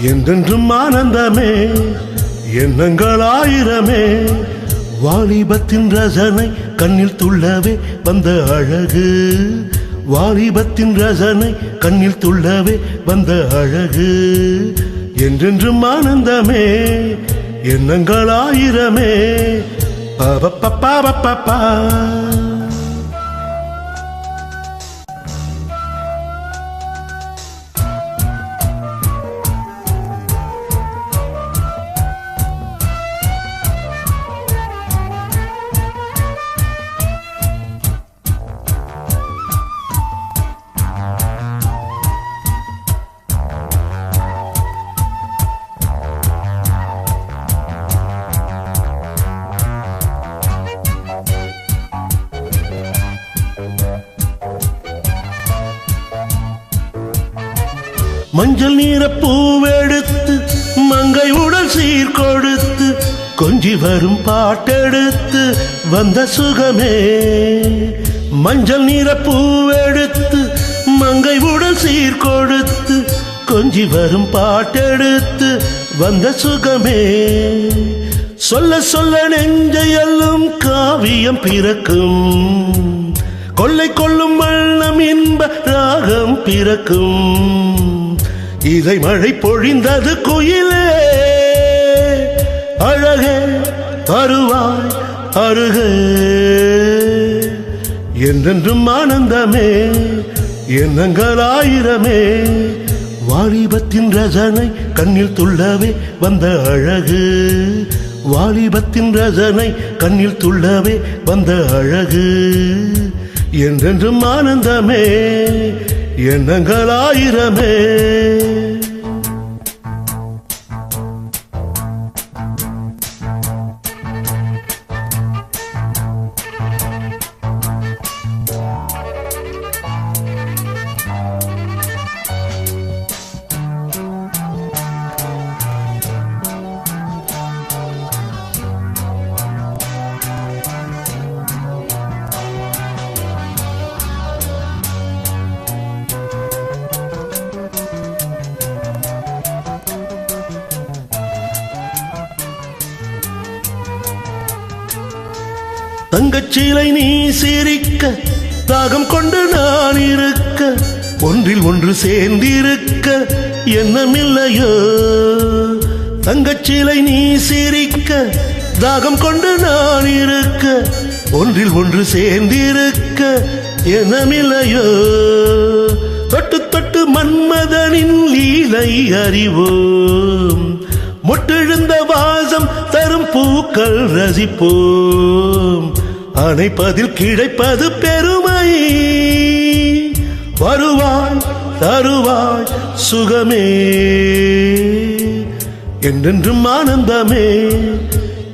என்றென்றும் ஆனந்தமே எண்ணங்கள் ஆயிரமே வாலிபத்தின் ரசனை கண்ணில் துள்ளவே வந்த அழகு வாலிபத்தின் ரசனை கண்ணில் துள்ளவே வந்த அழகு என்றென்றும் ஆனந்தமே எண்ணங்கள் ஆயிரமே பா மஞ்சள் நீர பூவெடுத்து மங்கை உடல் சீர் கொடுத்து கொஞ்சி வரும் பாட்டெடுத்து வந்த சுகமே மஞ்சள் நீர பூவெடுத்து மங்கை உடல் சீர் கொடுத்து கொஞ்சி வரும் பாட்டெடுத்து வந்த சுகமே சொல்ல சொல்ல நெஞ்சையல்லும் காவியம் பிறக்கும் கொள்ளை கொள்ளும் வண்ணம் இன்ப ராகம் பிறக்கும் இதை மழை பொழிந்தது குயிலே அழகே வருவாய் அருகே என்றென்றும் ஆனந்தமே எண்ணங்கள் ஆயிரமே வாலிபத்தின் ரசனை கண்ணில் துள்ளவே வந்த அழகு வாலிபத்தின் ரசனை கண்ணில் துள்ளவே வந்த அழகு என்றென்றும் ஆனந்தமே எண்ணங்கள் ஆயிரமே தங்கச்சீலை நீ சிரிக்க தாகம் கொண்டு நான் இருக்க ஒன்றில் ஒன்று சேர்ந்திருக்க எண்ணமில்லையோ தங்கச்சீலை நீ சிரிக்க தாகம் கொண்டு நான் இருக்க ஒன்றில் ஒன்று சேர்ந்திருக்க எண்ணமில்லையோ தொட்டு தொட்டு மன்மதனின் லீலை அறிவோம் முட்டெழுந்த வாசம் தரும் பூக்கள் ரசிப்போம் அணைப்பதில் கிடைப்பது பெருமை வருவாய் தருவாய் சுகமே என்றென்றும் ஆனந்தமே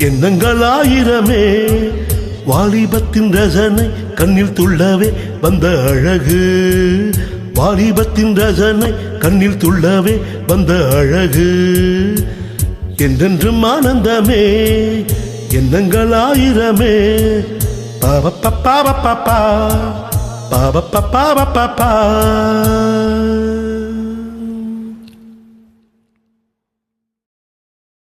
எண்ணங்கள் ஆயிரமே வாலிபத்தின் ரசனை கண்ணில் துள்ளவே வந்த அழகு வாலிபத்தின் ரசனை கண்ணில் துள்ளவே வந்த அழகு என்றென்றும் ஆனந்தமே எண்ணங்கள் ஆயிரமே பாப பாப பாப பாப பாப பாப